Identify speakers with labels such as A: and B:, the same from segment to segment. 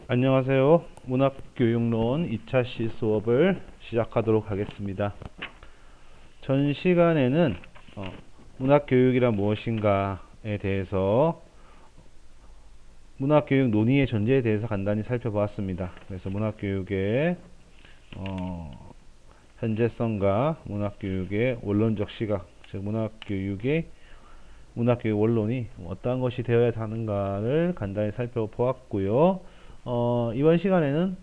A: 안녕하세요. 문학교육론 2차 수업을 시작하도록 하겠습니다. 전 시간에는 문학교육이란 무엇인가에 대해서 문학교육 논의의 존재에 대해서 간단히 살펴보았습니다. 그래서 문학교육의 현재성과 문학교육의 원론적 시각, 즉 문학교육 원론이 어떠한 것이 되어야 하는가를 간단히 살펴보았고요. 이번 시간에는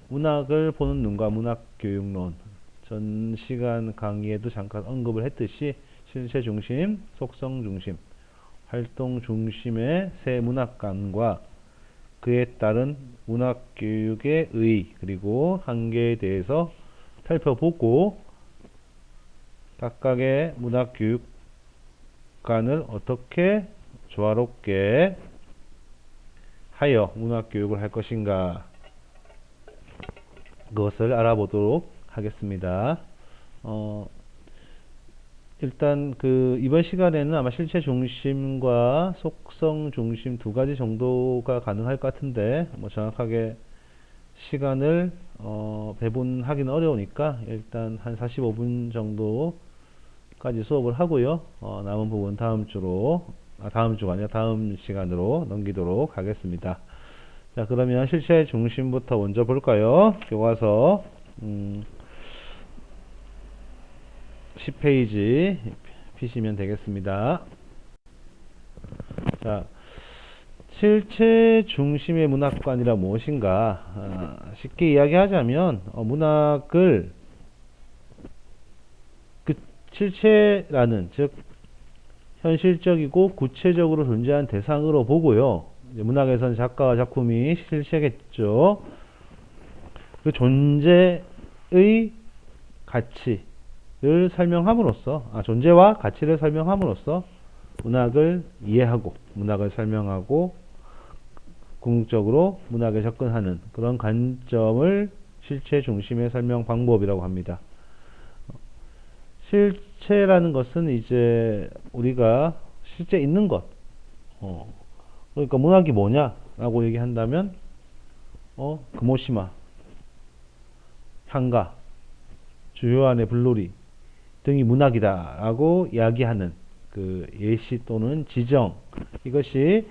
A: 문학을 보는 눈과 문학교육론, 전 시간 강의에도 잠깐 언급을 했듯이 실체 중심, 속성 중심, 활동 중심의 세 문학관과 그에 따른 문학교육의 의 그리고 한계에 대해서 살펴보고 각각의 문학교육관을 어떻게 조화롭게 하여 문학교육을 할 것인가 그것을 알아보도록 하겠습니다. 일단 이번 시간에는 아마 실체 중심과 속성 중심 두 가지 정도가 가능할 것 같은데 정확하게 시간을 배분하기는 어려우니까 일단 한 45분 정도까지 수업을 하고요. 남은 부분 다음 주가 아니라 다음 시간으로 넘기도록 하겠습니다. 자, 그러면 실체 중심부터 먼저 볼까요? 교과서 10페이지 피시면 되겠습니다. 자, 실체 중심의 문학관이라 무엇인가? 쉽게 이야기하자면 문학을 그 실체라는 즉 현실적이고 구체적으로 존재하는 대상으로 보고요. 문학에서는 작가와 작품이 실체겠죠. 그 존재의 가치를 설명함으로써, 존재와 가치를 설명함으로써 문학을 이해하고, 문학을 설명하고, 궁극적으로 문학에 접근하는 그런 관점을 실체 중심의 설명 방법이라고 합니다. 실체라는 것은 이제 우리가 실제 있는 것, 그러니까 문학이 뭐냐라고 얘기한다면 금오시마, 향가, 주요한의 불놀이 등이 문학이다라고 이야기하는 그 예시 또는 지정, 이것이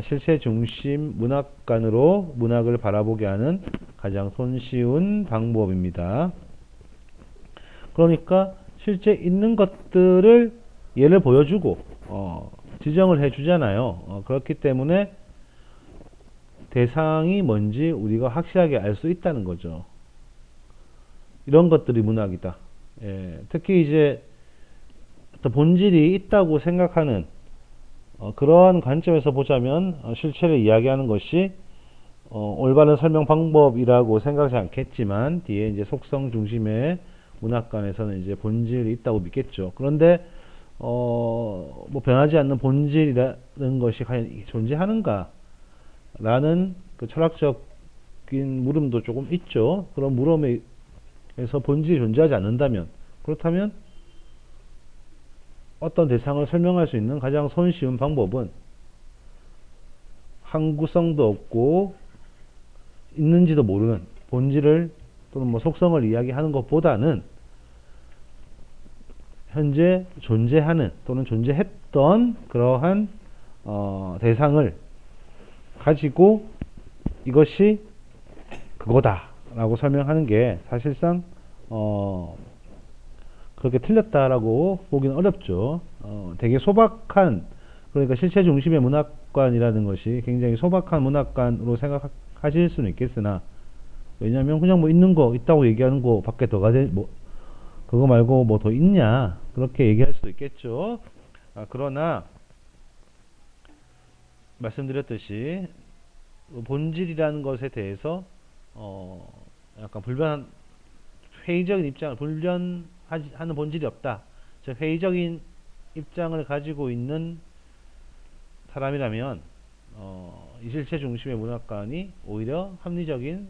A: 실체 중심 문학관으로 문학을 바라보게 하는 가장 손쉬운 방법입니다. 그러니까 실제 있는 것들을 예를 보여주고 지정을 해주잖아요. 그렇기 때문에 대상이 뭔지 우리가 확실하게 알 수 있다는 거죠. 이런 것들이 문학이다. 특히 이제 어떤 본질이 있다고 생각하는 그러한 관점에서 보자면 실체를 이야기하는 것이 올바른 설명 방법이라고 생각하지 않겠지만 뒤에 이제 속성 중심의 문학관에서는 이제 본질이 있다고 믿겠죠. 그런데 변하지 않는 본질이라는 것이 과연 존재하는가? 라는 그 철학적인 물음도 조금 있죠. 그런 물음에서 본질이 존재하지 않는다면, 그렇다면 어떤 대상을 설명할 수 있는 가장 손쉬운 방법은 항구성도 없고 있는지도 모르는 본질을 또는 속성을 이야기하는 것보다는 현재 존재하는 또는 존재했던 그러한 대상을 가지고 이것이 그거다 라고 설명하는 게 사실상 그렇게 틀렸다라고 보기는 어렵죠. 되게 소박한, 그러니까 실체 중심의 문학관이라는 것이 굉장히 소박한 문학관으로 생각하실 수는 있겠으나, 왜냐하면 그냥 있는 거 있다고 얘기하는 거 밖에 그거 말고 더 있냐 그렇게 얘기할 수도 있겠죠. 그러나 말씀드렸듯이 본질이라는 것에 대해서 약간 회의적인 입장을 불변하는 본질이 없다. 즉 회의적인 입장을 가지고 있는 사람이라면 이 실체 중심의 문학관이 오히려 합리적인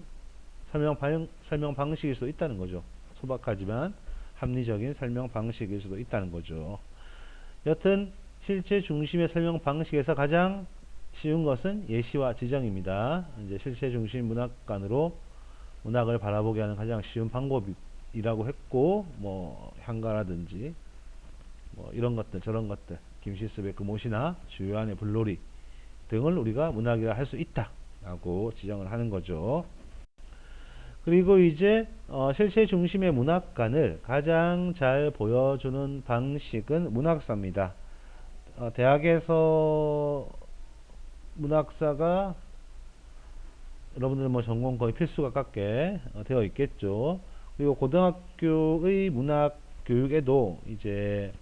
A: 설명 방식일 수도 있다는 거죠. 소박하지만 합리적인 설명 방식일 수도 있다는 거죠. 여튼 실체 중심의 설명 방식에서 가장 쉬운 것은 예시와 지정입니다. 이제 실체 중심 문학관으로 문학을 바라보게 하는 가장 쉬운 방법이라고 했고, 뭐 향가라든지 뭐 이런 것들 저런 것들, 김시습의 금옷이나 주요한의 불놀이 등을 우리가 문학이라 할 수 있다 라고 지정을 하는 거죠. 그리고 이제 실체 중심의 문학관을 가장 잘 보여주는 방식은 문학사입니다. 대학에서 문학사가 여러분들 뭐 전공 거의 필수가 같게 되어 있겠죠. 그리고 고등학교의 문학 교육에도 이제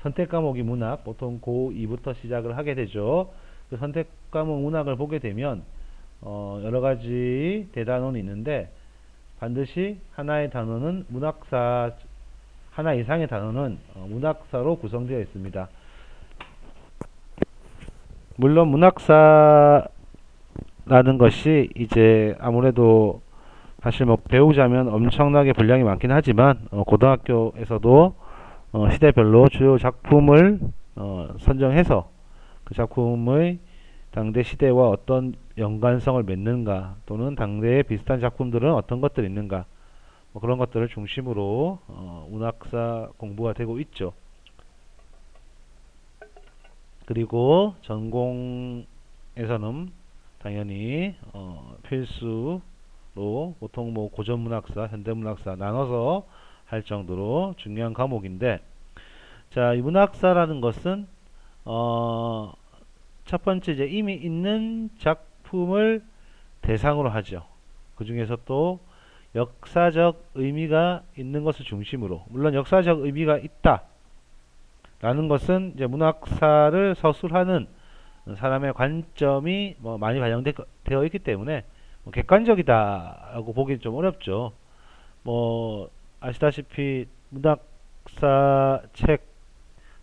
A: 선택 과목이 문학, 보통 고2부터 시작을 하게 되죠. 그 선택 과목 문학을 보게 되면 여러 가지 대단원이 있는데 반드시 하나의 단원은 문학사, 하나 이상의 단원은 문학사로 구성되어 있습니다. 물론 문학사라는 것이 이제 아무래도 사실 뭐 배우자면 엄청나게 분량이 많긴 하지만 고등학교에서도 시대별로 주요 작품을 선정해서 그 작품의 당대 시대와 어떤 연관성을 맺는가, 또는 당대에 비슷한 작품들은 어떤 것들이 있는가, 뭐 그런 것들을 중심으로 문학사 공부가 되고 있죠. 그리고 전공에서는 당연히 필수로 보통 뭐 고전문학사, 현대문학사 나눠서 할 정도로 중요한 과목인데, 자, 이 문학사라는 것은 첫 번째 이제 이미 있는 작품을 대상으로 하죠. 그 중에서 또 역사적 의미가 있는 것을 중심으로, 물론 역사적 의미가 있다 라는 것은 이제 문학사를 서술하는 사람의 관점이 뭐 많이 반영되어 있기 때문에 뭐 객관적이다라고 보기는 좀 어렵죠. 뭐 아시다시피 문학사 책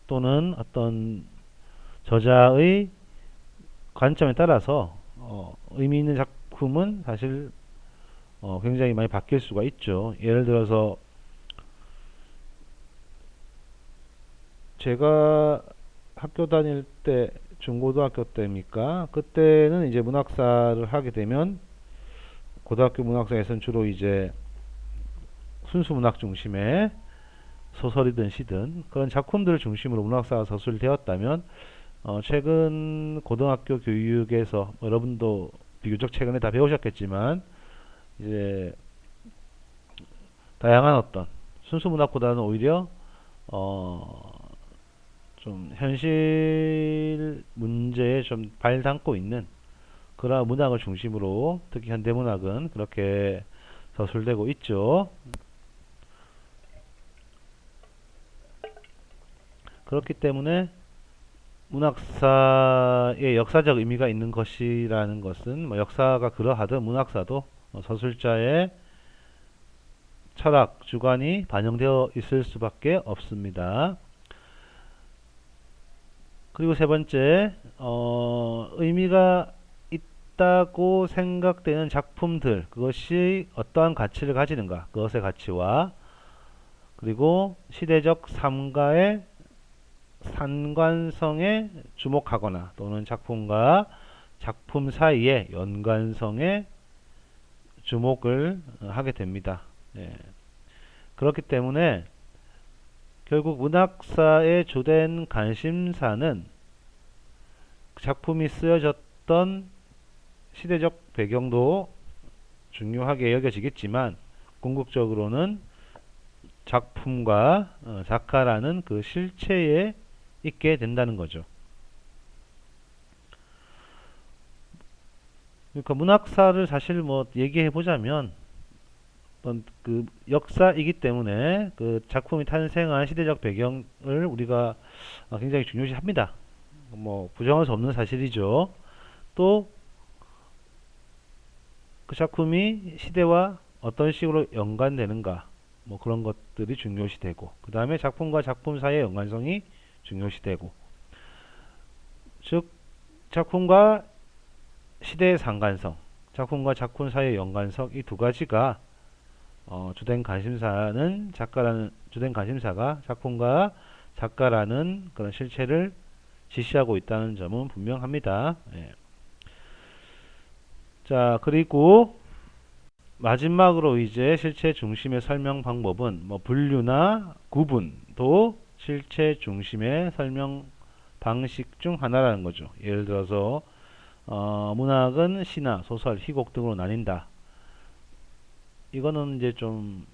A: 또는 어떤 저자의 관점에 따라서 의미 있는 작품은 사실 굉장히 많이 바뀔 수가 있죠. 예를 들어서 제가 학교 다닐 때, 중고등학교 때입니까? 그때는 이제 문학사를 하게 되면 고등학교 문학사에서는 주로 이제 순수 문학 중심의 소설이든 시든 그런 작품들을 중심으로 문학사가 서술되었다면 최근 고등학교 교육에서 여러분도 비교적 최근에 다 배우셨겠지만 이제 다양한 어떤 순수 문학보다는 오히려 좀 현실 문제에 좀 발담고 있는 그러한 문학을 중심으로, 특히 현대문학은 그렇게 서술되고 있죠. 그렇기 때문에 문학사의 역사적 의미가 있는 것이라는 것은 뭐 역사가 그러하든 문학사도 서술자의 철학, 주관이 반영되어 있을 수밖에 없습니다. 그리고 세 번째, 의미가 있다고 생각되는 작품들, 그것이 어떠한 가치를 가지는가, 그것의 가치와 그리고 시대적 삶과의 상관성에 주목하거나 또는 작품과 작품 사이의 연관성에 주목을 하게 됩니다. 예. 그렇기 때문에 결국 문학사의 주된 관심사는 작품이 쓰여졌던 시대적 배경도 중요하게 여겨지겠지만 궁극적으로는 작품과 작가라는 그 실체에 있게 된다는 거죠. 그러니까 문학사를 사실 뭐 얘기해 보자면 어떤 그 역사이기 때문에 그 작품이 탄생한 시대적 배경을 우리가 굉장히 중요시합니다. 뭐 부정할 수 없는 사실이죠. 또 그 작품이 시대와 어떤 식으로 연관되는가, 뭐 그런 것들이 중요시되고, 그 다음에 작품과 작품 사이의 연관성이 중요시되고, 즉 작품과 시대의 상관성, 작품과 작품 사이의 연관성, 이 두 가지가 주된 관심사가 작품과 작가라는 그런 실체를 지시하고 있다는 점은 분명합니다. 예. 자, 그리고 마지막으로 이제 실체 중심의 설명 방법은 뭐 분류나 구분도 실체 중심의 설명 방식 중 하나라는 거죠. 예를 들어서 문학은 시나 소설, 희곡 등으로 나뉜다. 이거는 이제 좀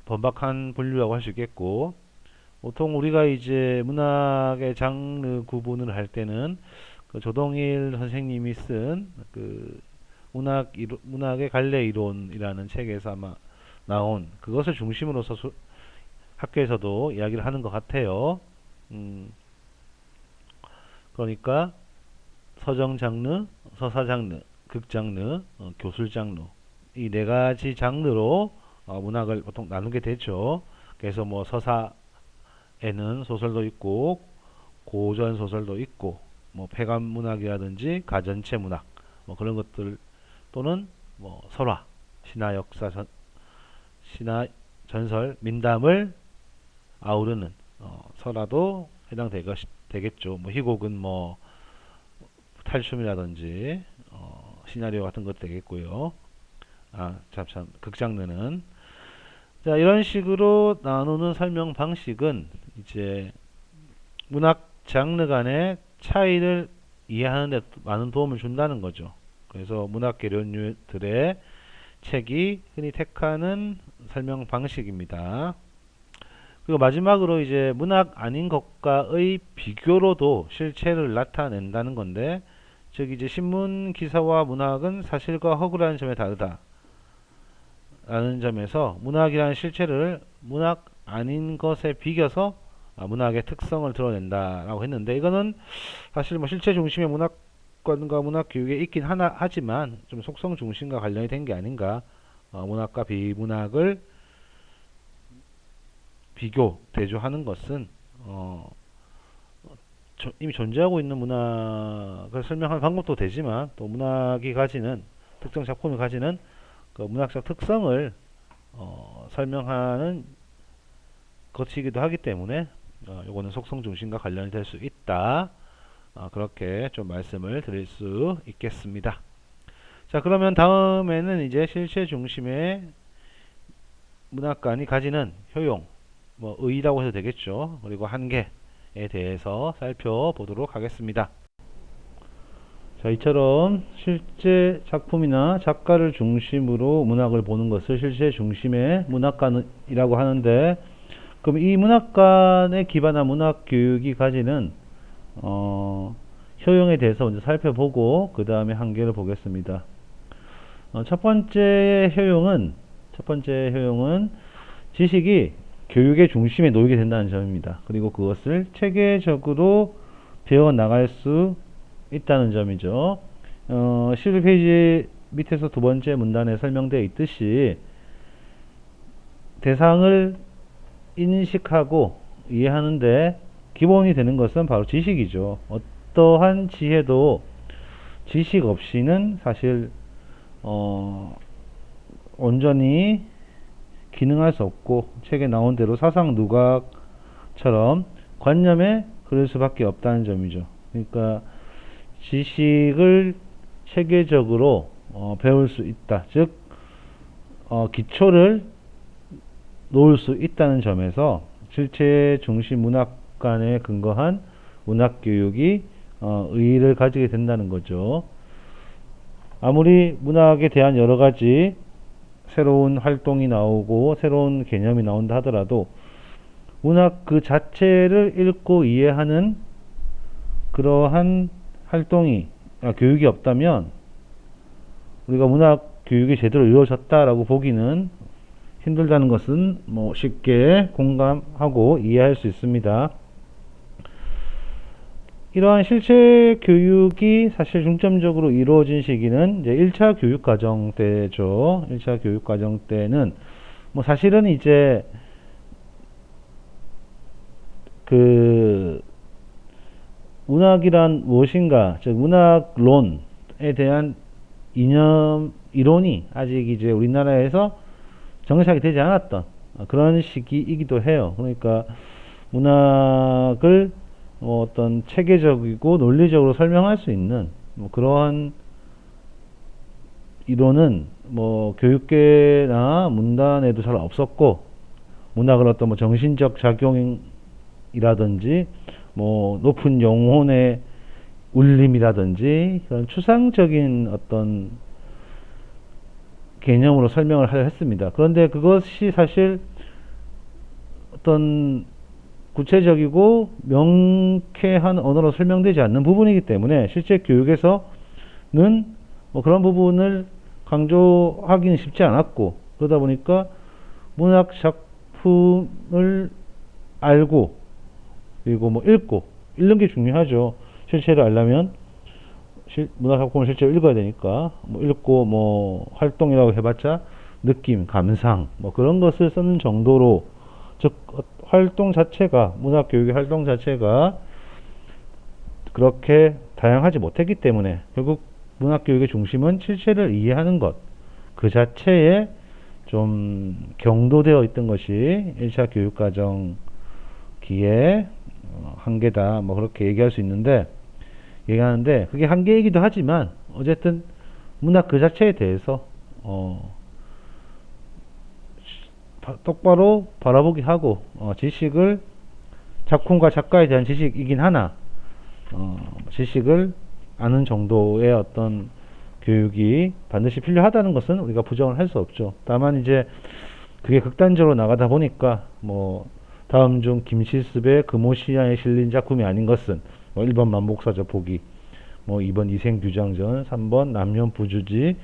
A: 번박한 분류라고 할 수 있겠고, 보통 우리가 이제 문학의 장르 구분을 할 때는 그 조동일 선생님이 쓴 그 문학의 갈래 이론이라는 책에서 아마 나온 그것을 중심으로서 학교에서도 이야기를 하는 것 같아요. 그러니까 서정 장르, 서사 장르, 극 장르, 교술 장르 이 네 가지 장르로 문학을 보통 나누게 되죠. 그래서 뭐 서사에는 소설도 있고 고전 소설도 있고 뭐 폐간 문학이라든지 가전체 문학 뭐 그런 것들 또는 뭐 설화, 신화 역사, 신화 전설, 민담을 아우르는 설화도 해당되겠죠. 뭐 희곡은 뭐 탈춤이라든지 시나리오 같은 것도 되겠고요. 극장르는 자 이런 식으로 나누는 설명 방식은 이제 문학 장르 간의 차이를 이해하는 데 많은 도움을 준다는 거죠. 그래서 문학 계류들의 책이 흔히 택하는 설명 방식입니다. 그리고 마지막으로 이제 문학 아닌 것과의 비교로도 실체를 나타낸다는 건데, 즉 이제 신문 기사와 문학은 사실과 허구라는 점에 다르다. 라는 점에서 문학이라는 실체를 문학 아닌 것에 비겨서 문학의 특성을 드러낸다라고 했는데, 이거는 사실 뭐 실체 중심의 문학관과 문학 교육에 있긴 하지만 좀 속성 중심과 관련이 된 게 아닌가. 문학과 비문학을 비교, 대조하는 것은 이미 존재하고 있는 문학을 설명하는 방법도 되지만 또 문학이 가지는 특정 작품이 가지는 그 문학적 특성을 설명하는 것이기도 하기 때문에 요거는 속성 중심과 관련이 될 수 있다. 그렇게 좀 말씀을 드릴 수 있겠습니다. 자, 그러면 다음에는 이제 실체 중심의 문학관이 가지는 효용, 뭐 의의라고 해도 되겠죠. 그리고 한계에 대해서 살펴보도록 하겠습니다. 자, 이처럼 실제 작품이나 작가를 중심으로 문학을 보는 것을 실체 중심의 문학관이라고 하는데, 그럼 이 문학관에 기반한 문학 교육이 가지는 효용에 대해서 먼저 살펴보고 그 다음에 한계를 보겠습니다. 첫 번째 효용은 지식이 교육의 중심에 놓이게 된다는 점입니다. 그리고 그것을 체계적으로 배워 나갈 수 있다는 점이죠. 11페이지 밑에서 두 번째 문단에 설명되어 있듯이 대상을 인식하고 이해하는데 기본이 되는 것은 바로 지식이죠. 어떠한 지혜도 지식 없이는 사실 온전히 기능할 수 없고, 책에 나온 대로 사상 누각처럼 관념에 그럴 수밖에 없다는 점이죠. 그러니까 지식을 체계적으로 배울 수 있다. 즉 기초를 놓을 수 있다는 점에서 실체 중심 문학관에 근거한 문학 교육이 의의를 가지게 된다는 거죠. 아무리 문학에 대한 여러 가지 새로운 활동이 나오고 새로운 개념이 나온다 하더라도 문학 그 자체를 읽고 이해하는 그러한 활동이 교육이 없다면 우리가 문학 교육이 제대로 이루어졌다라고 보기는 힘들다는 것은 뭐 쉽게 공감하고 이해할 수 있습니다. 이러한 실체 교육이 사실 중점적으로 이루어진 시기는 이제 1차 교육 과정 때죠. 1차 교육 과정 때는 뭐 사실은 이제 그 문학이란 무엇인가, 즉 문학론에 대한 이론이 아직 이제 우리나라에서 정착이 되지 않았던 그런 시기이기도 해요. 그러니까 문학을 어떤 체계적이고 논리적으로 설명할 수 있는 그러한 이론은 뭐 교육계나 문단에도 잘 없었고, 문학을 어떤 뭐 정신적 작용이라든지 뭐 높은 영혼의 울림이라든지 그런 추상적인 어떤 개념으로 설명을 하려 했습니다. 그런데 그것이 사실 어떤 구체적이고 명쾌한 언어로 설명되지 않는 부분이기 때문에 실제 교육에서는 뭐 그런 부분을 강조하기는 쉽지 않았고, 그러다 보니까 문학 작품을 알고 그리고 뭐 읽는 게 중요하죠. 실체를 알려면 문학 작품을 실제로 읽어야 되니까 뭐 읽고 뭐 활동이라고 해봤자 느낌, 감상 뭐 그런 것을 쓰는 정도로, 즉 활동 자체가, 문학 교육의 활동 자체가 그렇게 다양하지 못했기 때문에 결국 문학 교육의 중심은 실체를 이해하는 것 그 자체에 좀 경도되어 있던 것이 1차 교육과정기의 한계다, 뭐 그렇게 얘기하는데 그게 한계이기도 하지만 어쨌든 문학 그 자체에 대해서 똑바로 바라보기 하고, 지식을 작품과 작가에 대한 지식이긴 하나 지식을 아는 정도의 어떤 교육이 반드시 필요하다는 것은 우리가 부정을 할 수 없죠. 다만 이제 그게 극단적으로 나가다 보니까 뭐 다음 중 김시습의 금오시야에 실린 작품이 아닌 것은 뭐 1번 만복사적 보기, 뭐 2번 이생규장전, 3번 남녀부주지,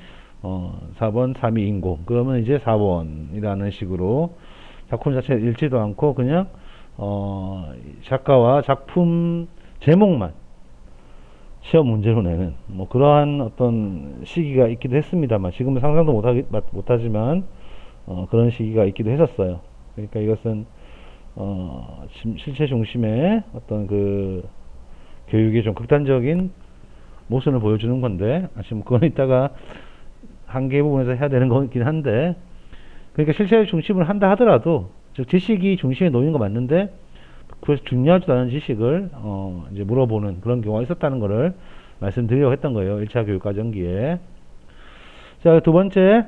A: 4번 삼위인공. 그러면 이제 4번이라는 식으로 작품 자체를 읽지도 않고 그냥 작가와 작품 제목만 시험 문제로 내는 뭐 그러한 어떤 시기가 있기도 했습니다만, 지금은 상상도 못하지만 그런 시기가 있기도 했었어요. 그러니까 이것은 실체 중심의 어떤 그 교육의 좀 극단적인 모습을 보여주는 건데, 지금 그건 이따가 한계 부분에서 해야 되는 거긴 한데, 그러니까 실체 중심을 한다 하더라도 즉 지식이 중심에 놓이는 거 맞는데 그것이 중요하지도 않은 지식을 이제 물어보는 그런 경우가 있었다는 것을 말씀드리려고 했던 거예요. 1차 교육과정기에. 자, 두 번째,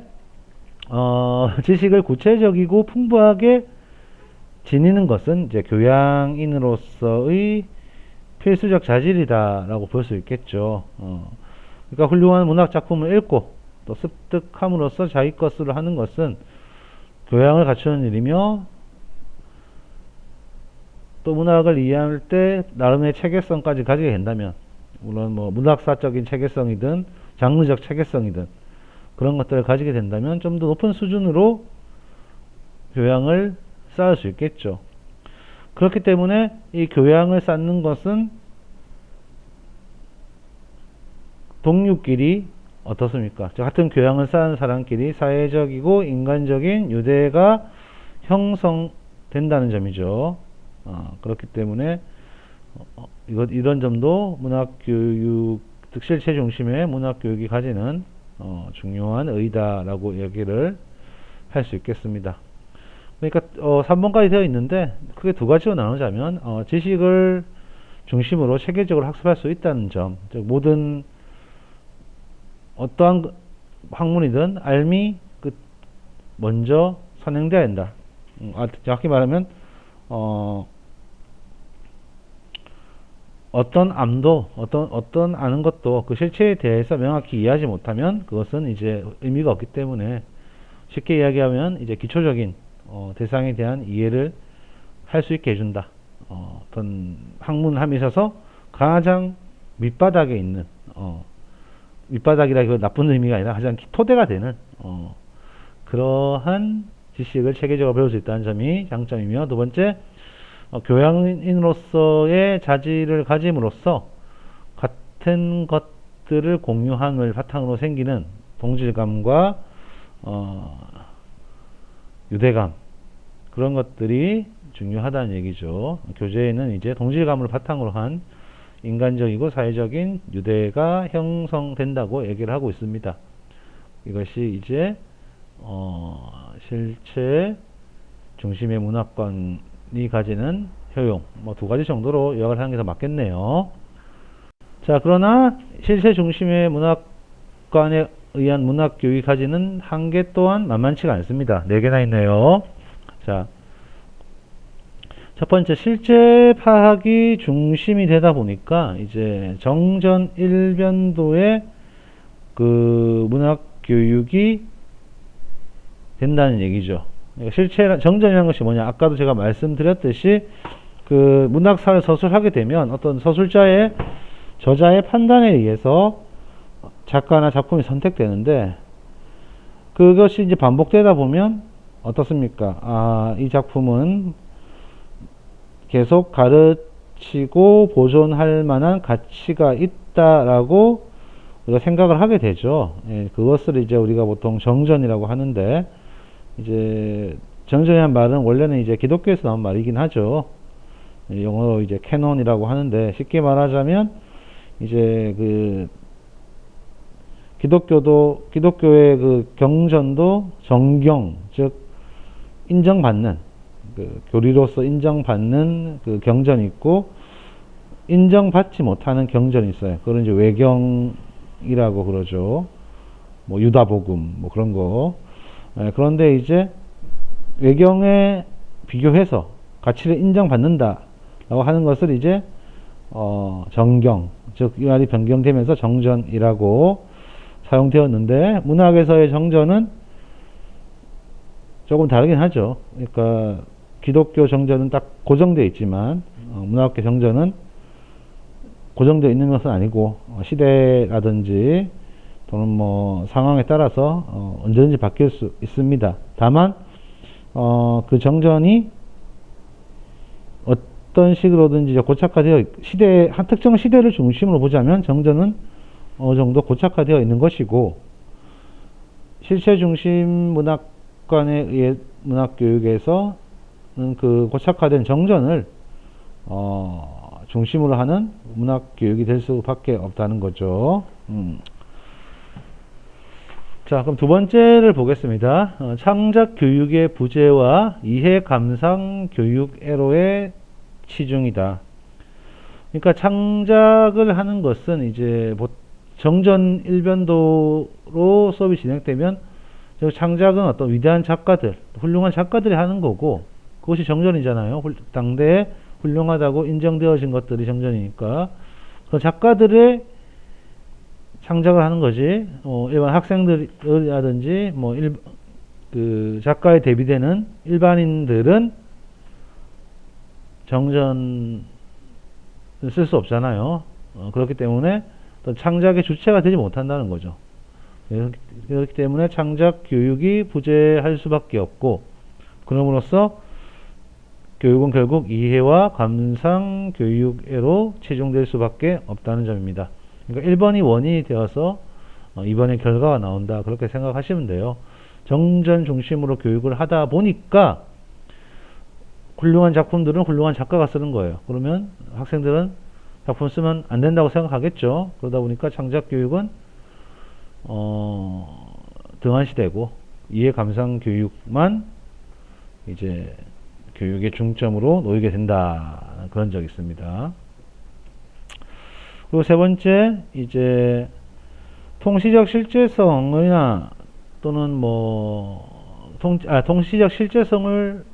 A: 지식을 구체적이고 풍부하게 지니는 것은 이제 교양인으로서의 필수적 자질이다라고 볼 수 있겠죠. 그러니까 훌륭한 문학 작품을 읽고 또 습득함으로써 자기 것으로 하는 것은 교양을 갖추는 일이며, 또 문학을 이해할 때 나름의 체계성까지 가지게 된다면, 물론 뭐 문학사적인 체계성이든 장르적 체계성이든 그런 것들을 가지게 된다면 좀 더 높은 수준으로 교양을 쌓을 수 있겠죠. 그렇기 때문에 이 교양을 쌓는 것은 동료끼리 어떻습니까? 같은 교양을 쌓은 사람끼리 사회적이고 인간적인 유대가 형성된다는 점이죠. 그렇기 때문에 이런 점도 문학교육, 즉 실체 중심의 문학교육이 가지는 중요한 의의다라고 얘기를 할 수 있겠습니다. 그러니까 3번까지 되어 있는데 크게 두 가지로 나누자면 지식을 중심으로 체계적으로 학습할 수 있다는 점, 즉 모든 어떠한 학문이든 알미 먼저 선행되어야 한다. 정확히 말하면 어떤 암도 어떤 아는 것도 그 실체에 대해서 명확히 이해하지 못하면 그것은 이제 의미가 없기 때문에, 쉽게 이야기하면 이제 기초적인 대상에 대한 이해를 할 수 있게 해준다. 어떤 학문함에 있어서 가장 밑바닥에 있는, 밑바닥이라 나쁜 의미가 아니라 가장 토대가 되는 그러한 지식을 체계적으로 배울 수 있다는 점이 장점이며, 두 번째, 교양인으로서의 자질을 가짐으로써 같은 것들을 공유함을 바탕으로 생기는 동질감과 유대감, 그런 것들이 중요하다는 얘기죠. 교재에는 이제 동질감을 바탕으로 한 인간적이고 사회적인 유대가 형성된다고 얘기를 하고 있습니다. 이것이 이제 실체 중심의 문학관이 가지는 효용, 뭐 두 가지 정도로 요약을 하는 게 더 맞겠네요. 자, 그러나 실체 중심의 문학관의 의한 문학 교육이 가지는 한계 또한 만만치가 않습니다. 4개나 있네요. 자, 첫 번째, 실제 파악이 중심이 되다 보니까 이제 정전 일변도의 그 문학 교육이 된다는 얘기죠. 정전이라는 것이 뭐냐? 아까도 제가 말씀드렸듯이 그 문학사를 서술하게 되면 어떤 서술자의 저자의 판단에 의해서 작가나 작품이 선택되는데, 그것이 이제 반복되다 보면 어떻습니까? 이 작품은 계속 가르치고 보존할 만한 가치가 있다라고 우리가 생각을 하게 되죠. 예, 그것을 이제 우리가 보통 정전이라고 하는데, 이제 정전이라는 말은 원래는 이제 기독교에서 나온 말이긴 하죠. 영어로 이제 캐논이라고 하는데, 쉽게 말하자면 이제 그 기독교의 그 경전도 정경, 즉 인정받는, 그 교리로서 인정받는 그 경전이 있고, 인정받지 못하는 경전이 있어요. 그걸 이제 외경이라고 그러죠. 뭐 유다복음 뭐 그런 거. 그런데 이제 외경에 비교해서 가치를 인정받는다라고 하는 것을 이제 정경, 즉 이 말이 변경되면서 정전이라고 사용되었는데, 문학에서의 정전은 조금 다르긴 하죠. 그러니까 기독교 정전은 딱 고정되어 있지만 문학계 정전은 고정되어 있는 것은 아니고, 시대라든지 또는 뭐 상황에 따라서 언제든지 바뀔 수 있습니다. 다만 그 정전이 어떤 식으로든지 고착화되어, 한 특정 시대를 중심으로 보자면 정전은 어느 정도 고착화되어 있는 것이고, 실체 중심 문학관에 의해 문학 교육에서는 그 고착화된 정전을 중심으로 하는 문학 교육이 될 수밖에 없다는 거죠. 자, 그럼 두 번째를 보겠습니다. 창작 교육의 부재와 이해 감상 교육 애로의 치중이다. 그러니까 창작을 하는 것은 이제 정전 일변도로 수업이 진행되면 창작은 어떤 위대한 작가들, 훌륭한 작가들이 하는 거고, 그것이 정전이잖아요. 당대에 훌륭하다고 인정되어진 것들이 정전이니까 그 작가들의 창작을 하는 거지. 일반 학생들이라든지 그 작가에 대비되는 일반인들은 정전을 쓸 수 없잖아요. 그렇기 때문에 또 창작의 주체가 되지 못한다는 거죠. 그렇기 때문에 창작 교육이 부재할 수밖에 없고, 그럼으로써 교육은 결국 이해와 감상 교육에로 치중될 수밖에 없다는 점입니다. 그러니까 1번이 원인이 되어서 2번의 결과가 나온다, 그렇게 생각하시면 돼요. 정전 중심으로 교육을 하다 보니까 훌륭한 작품들은 훌륭한 작가가 쓰는 거예요. 그러면 학생들은 작품 쓰면 안 된다고 생각하겠죠. 그러다 보니까 창작 교육은 등한시되고 이해 감상 교육만 이제 교육의 중점으로 놓이게 된다, 그런 적이 있습니다. 그리고 세 번째, 이제 통시적 실제성이나 또는 통시적 실제성을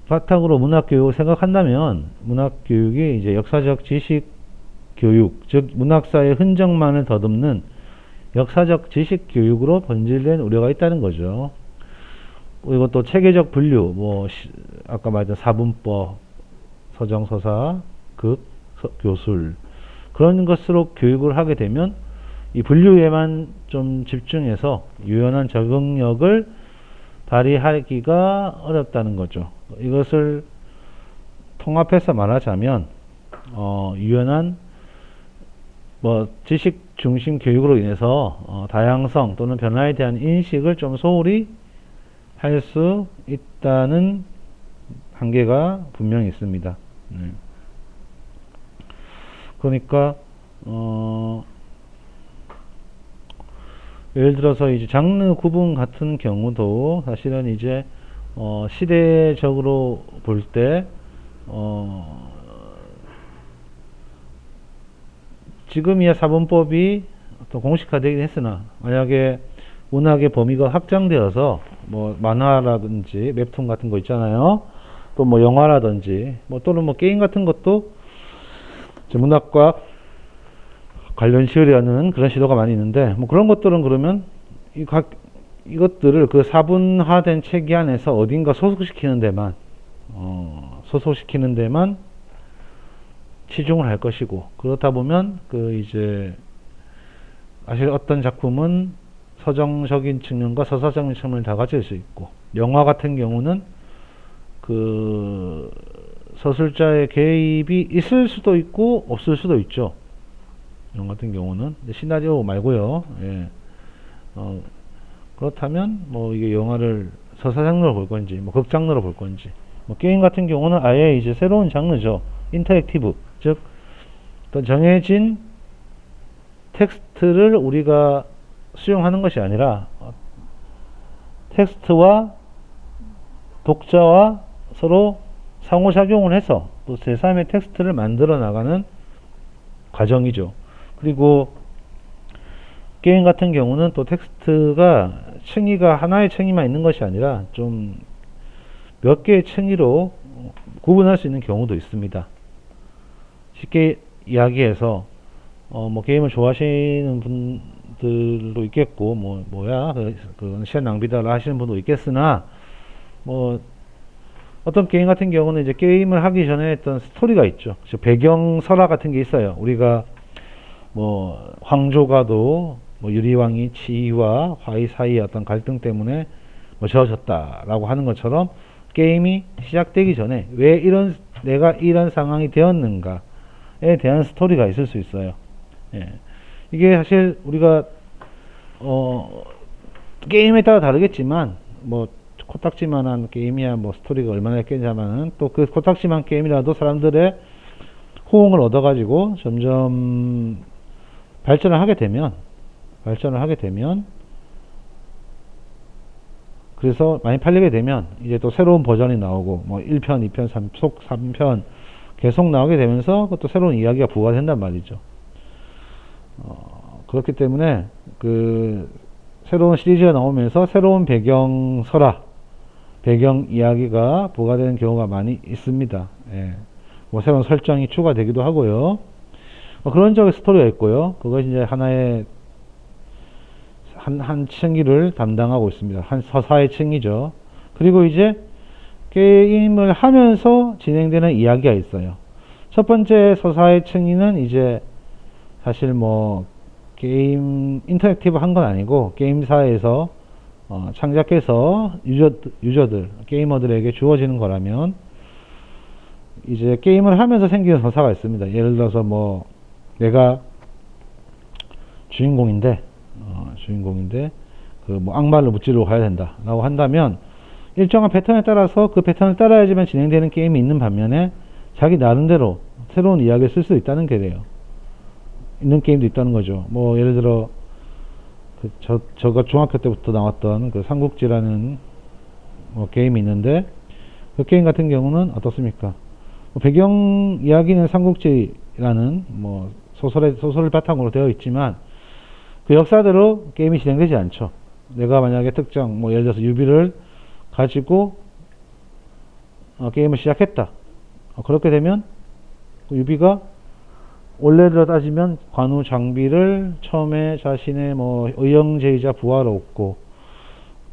A: 바탕으로 문학교육을 생각한다면, 문학교육이 이제 역사적 지식 교육, 즉 문학사의 흔적만을 더듬는 역사적 지식 교육으로 번질된 우려가 있다는 거죠. 그리고 또 체계적 분류, 아까 말했던 사분법, 서정서사, 극, 교술, 그런 것으로 교육을 하게 되면 이 분류에만 좀 집중해서 유연한 적응력을 발휘하기가 어렵다는 거죠. 이것을 통합해서 말하자면 유연한 지식 중심 교육으로 인해서 다양성 또는 변화에 대한 인식을 좀 소홀히 할 수 있다는 한계가 분명히 있습니다. 그러니까 예를 들어서 이제 장르 구분 같은 경우도 사실은 이제 시대적으로 볼 때 지금이야 사본법이 또 공식화되긴 했으나 만약에 문학의 범위가 확장되어서 뭐 만화라든지 웹툰 같은 거 있잖아요. 또 뭐 영화라든지 뭐 또는 뭐 게임 같은 것도 이제 문학과 관련 시으려는 그런 시도가 많이 있는데 뭐 그런 것들은 그러면 이것들을 그 사분화된 체계 안에서 어딘가 소속시키는 데만 치중을 할 것이고 그렇다 보면 그 이제 사실 어떤 작품은 서정적인 측면과 서사적인 측면을 다 가질 수 있고 영화 같은 경우는 그 서술자의 개입이 있을 수도 있고 없을 수도 있죠. 영화 같은 경우는 시나리오 말고요. 예. 그렇다면 뭐 이게 영화를 서사 장르로 볼 건지 뭐 극 장르로 볼 건지 뭐 게임 같은 경우는 아예 이제 새로운 장르죠. 인터랙티브 즉 어떤 정해진 텍스트를 우리가 수용하는 것이 아니라 텍스트와 독자와 서로 상호작용을 해서 또 제3의 텍스트를 만들어 나가는 과정이죠. 그리고 게임 같은 경우는 또 텍스트가 층위가 하나의 층위만 있는 것이 아니라 좀 몇 개의 층위로 구분할 수 있는 경우도 있습니다. 쉽게 이야기해서 뭐 게임을 좋아하시는 분들도 있겠고 뭐야 그건 시간 낭비다라 하시는 분도 있겠으나 뭐 어떤 게임 같은 경우는 이제 게임을 하기 전에 했던 스토리가 있죠. 배경 설화 같은 게 있어요. 우리가 뭐 황조가도 뭐 유리왕이 치이와 화이 사이의 어떤 갈등 때문에 뭐 저어졌다라고 하는 것처럼 게임이 시작되기 전에 왜 내가 이런 상황이 되었는가에 대한 스토리가 있을 수 있어요. 예. 이게 사실 우리가 게임에 따라 다르겠지만 뭐 코딱지만한 게임이야 뭐 스토리가 얼마나 있겠냐마는 또 그 코딱지만 게임이라도 사람들의 호응을 얻어가지고 점점 발전을 하게 되면 그래서 많이 팔리게 되면 이제 또 새로운 버전이 나오고 뭐 1편, 2편, 3편 계속 나오게 되면서 그것도 새로운 이야기가 부과된단 말이죠. 그렇기 때문에 그 새로운 시리즈가 나오면서 새로운 배경 설화, 배경 이야기가 부과되는 경우가 많이 있습니다. 예. 뭐 새로운 설정이 추가되기도 하고요. 그런 적의 스토리가 있고요. 그것이 이제 하나의 한 층위를 담당하고 있습니다. 한 서사의 층이죠. 그리고 이제 게임을 하면서 진행되는 이야기가 있어요. 첫 번째 서사의 층위는 이제 사실 뭐 게임 인터랙티브 한 건 아니고 게임사에서 창작해서 유저들 게이머들에게 주어지는 거라면 이제 게임을 하면서 생기는 서사가 있습니다. 예를 들어서 뭐 내가 주인공인데 그 뭐 악마를 무찌르러 가야 된다라고 한다면 일정한 패턴에 따라서 그 패턴을 따라야지만 진행되는 게임이 있는 반면에 자기 나름대로 새로운 이야기를 쓸 수 있다는 게 돼요. 있는 게임도 있다는 거죠. 뭐 예를 들어 저가 중학교 때부터 나왔던 그 삼국지라는 뭐 게임이 있는데 그 게임 같은 경우는 어떻습니까? 배경 이야기는 삼국지라는 뭐 소설을 바탕으로 되어 있지만 그 역사대로 게임이 진행되지 않죠. 내가 만약에 특정 뭐 예를 들어서 유비를 가지고 게임을 시작했다. 그렇게 되면 그 유비가 원래대로 따지면 관우 장비를 처음에 자신의 뭐 의형제이자 부하로 얻고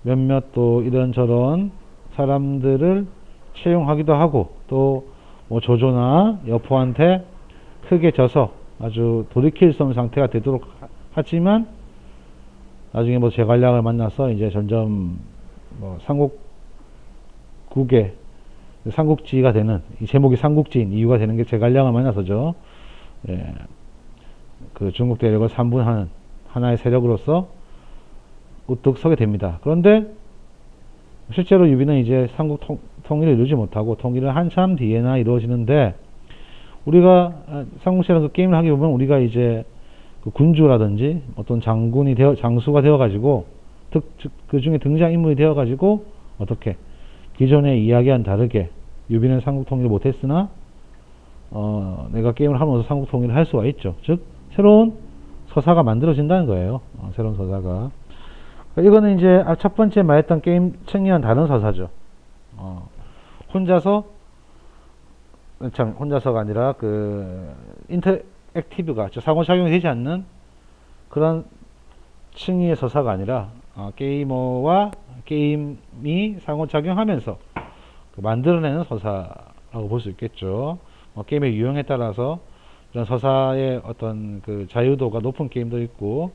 A: 몇몇 또 이런저런 사람들을 채용하기도 하고 또 뭐 조조나 여포한테 크게 져서 아주 돌이킬 수 없는 상태가 되도록 하지만 나중에 뭐 제갈량을 만나서 이제 점점 뭐 삼국국의 삼국지가 되는 이 제목이 삼국지인 이유가 되는 게 제갈량을 만나서죠. 예, 그 중국 대륙을 3분하는 하나의 세력으로서 우뚝 서게 됩니다. 그런데 실제로 유비는 이제 삼국 통일을 이루지 못하고 통일은 한참 뒤에나 이루어지는데 우리가 삼국지라는 그 게임을 하게 보면 우리가 이제 그 군주라든지 어떤 장수가 되어가지고 그 중에 등장인물이 되어가지고 어떻게 기존의 이야기와는 다르게 유비는 삼국 통일을 못했으나 내가 게임을 하면서 삼국 통일을 할 수가 있죠. 즉 새로운 서사가 만들어진다는 거예요. 새로운 서사가. 이거는 이제 첫 번째 말했던 게임 층이와는 다른 서사죠. 혼자서, 참, 혼자서가 아니라 그 인터액티브가 상호작용이 되지 않는 그런 층위의 서사가 아니라 게이머와 게임이 상호작용하면서 만들어내는 서사라고 볼 수 있겠죠. 게임의 유형에 따라서 이런 서사의 어떤 그 자유도가 높은 게임도 있고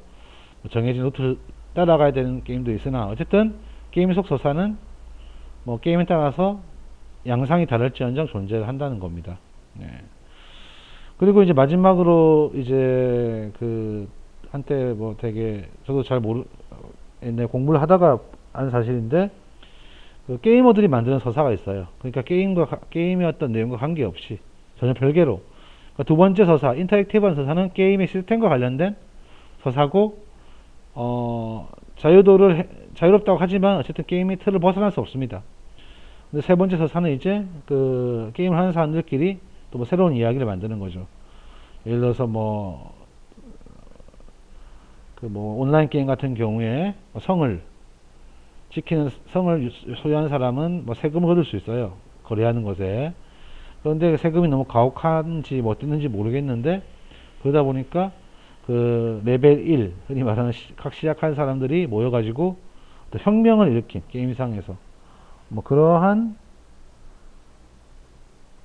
A: 정해진 루트를 따라가야 되는 게임도 있으나 어쨌든 게임 속 서사는 뭐 게임에 따라서 양상이 다를지언정 존재를 한다는 겁니다. 네. 그리고 이제 마지막으로 이제 그 한때 뭐 되게 저도 잘 옛날 공부를 하다가 안 사실인데 그 게이머들이 만드는 서사가 있어요. 그러니까 게임의 어떤 내용과 관계없이 전혀 별개로 그러니까 두 번째 서사, 인터랙티브한 서사는 게임의 시스템과 관련된 서사고 자유롭다고 하지만 어쨌든 게임의 틀을 벗어날 수 없습니다. 근데 세 번째 서사는 이제 그 게임을 하는 사람들끼리 또 뭐 새로운 이야기를 만드는 거죠. 예를 들어서 온라인 게임 같은 경우에 성을 소유하는 사람은 뭐 세금을 얻을 수 있어요. 거래하는 것에. 그런데 세금이 너무 가혹한지 뭐 어땠는지 모르겠는데 그러다 보니까 그 레벨 1 흔히 말하는 각 시작한 사람들이 모여가지고 또 혁명을 일으킨 게임상에서 뭐 그러한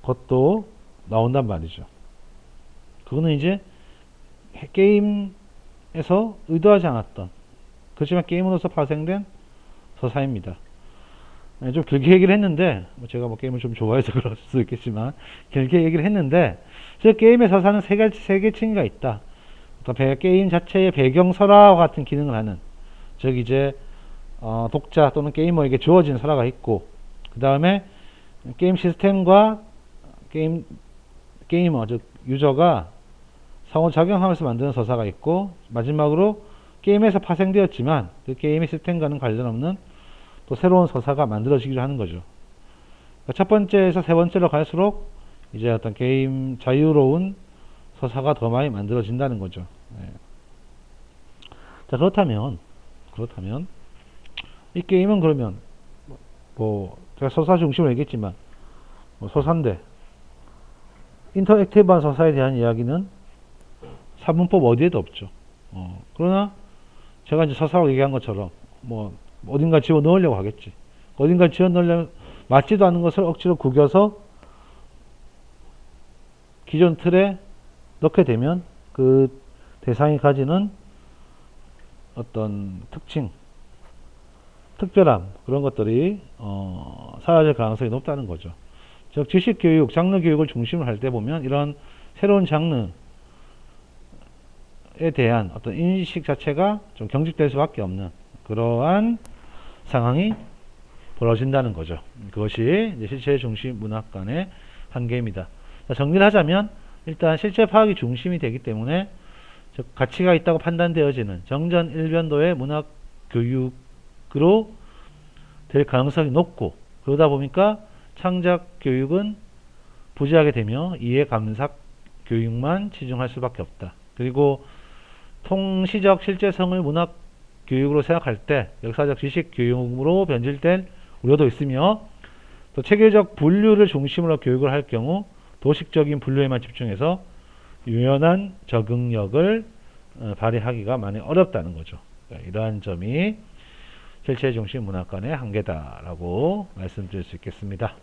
A: 것도 나온단 말이죠. 그거는 이제 게임에서 의도하지 않았던 그렇지만 게임으로서 파생된 서사입니다. 좀 길게 얘기를 했는데 제가 뭐 게임을 좀 좋아해서 그럴 수도 있겠지만 길게 얘기를 했는데 저 게임의 서사는 세 개층이가 있다. 게임 자체의 배경 설화와 같은 기능을 하는 즉 이제 독자 또는 게이머에게 주어진 설화가 있고 그 다음에 게임 시스템과 게이머 즉 유저가 상호작용하면서 만드는 서사가 있고 마지막으로 게임에서 파생되었지만 그 게임의 시스템과는 관련 없는 또 새로운 서사가 만들어지기로 하는 거죠. 그러니까 첫 번째에서 세 번째로 갈수록 이제 어떤 게임 자유로운 서사가 더 많이 만들어진다는 거죠. 네. 자 그렇다면 이 게임은 그러면 뭐 제가 서사 중심으로 얘기했지만 뭐 서사인데 인터액티브한 서사에 대한 이야기는 사문법 어디에도 없죠. 그러나 제가 이제 서사라고 얘기한 것처럼 뭐 어딘가 집어 넣으려고 하겠지. 어딘가 집어 넣으려면 맞지도 않는 것을 억지로 구겨서 기존 틀에 넣게 되면 그 대상이 가지는 어떤 특징, 특별함 그런 것들이 사라질 가능성이 높다는 거죠. 즉 지식교육, 장르 교육을 중심으로 할 때 보면 이런 새로운 장르에 대한 어떤 인식 자체가 좀 경직될 수밖에 없는 그러한 상황이 벌어진다는 거죠. 그것이 이제 실체 중심 문학관의 한계입니다. 정리를 하자면 일단 실체 파악이 중심이 되기 때문에 즉 가치가 있다고 판단되어지는 정전 일변도의 문학 교육으로 될 가능성이 높고 그러다 보니까 창작 교육은 부재하게 되며 이해 감삭 교육만 치중할 수밖에 없다. 그리고 통시적 실제성을 문학 교육으로 생각할 때 역사적 지식 교육으로 변질될 우려도 있으며 또 체계적 분류를 중심으로 교육을 할 경우 도식적인 분류에만 집중해서 유연한 적응력을 발휘하기가 많이 어렵다는 거죠. 이러한 점이 실체 중심 문학관의 한계다라고 말씀드릴 수 있겠습니다.